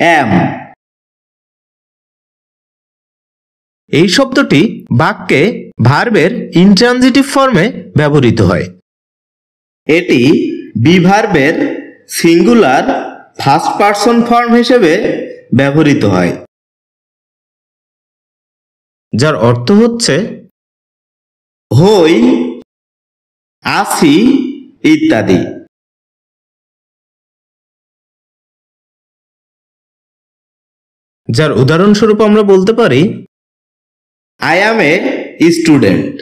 অ্যাম। এই শব্দটি বাক্যে ভার্বের ইনট্রানজিটিভ ফর্মে ব্যবহৃত হয়। এটি বি ভার্বের সিঙ্গুলার ফার্স্ট পারসন ফর্ম হিসেবে ব্যবহৃত হয়, যার অর্থ হচ্ছে হই, আসি ইত্যাদি। যার উদাহরণস্বরূপ আমরা বলতে পারি আই অ্যাম এ স্টুডেন্ট।